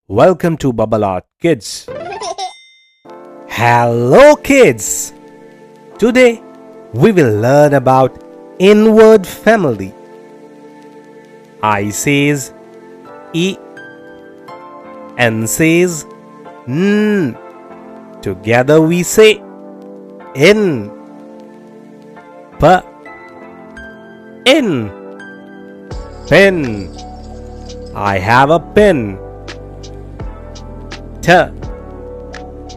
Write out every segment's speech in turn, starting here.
Welcome to Bubble Art Kids. Hello kids! Today we will learn about inward family. I says E, N says N. Together we say in. P, in. Pen. I have a pen. T,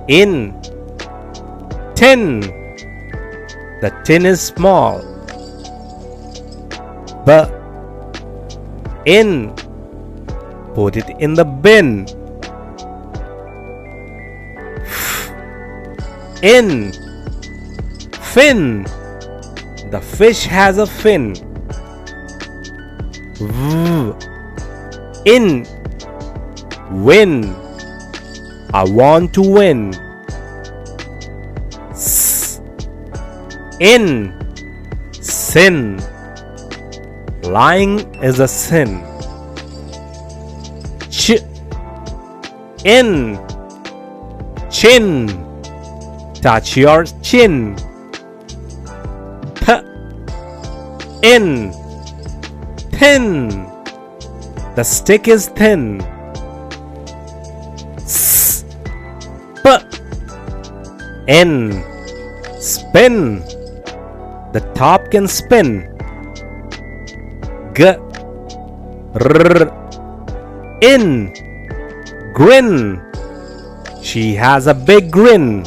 in. Tin. The tin is small. B, in. Put it in the bin. F, in. Fin. The fish has a fin. V, in. Win. I want to win. S, in. Sin. Lying is a sin. Ch, in. Chin. Touch your chin. P, in. Thin. The stick is thin. S, p, in. Spin. The top can spin. G, r, in. Grin. She has a big grin.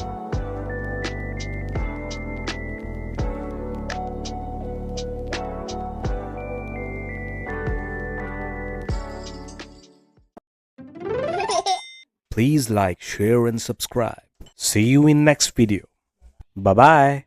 Please like, share and subscribe. See you in next video. Bye-bye.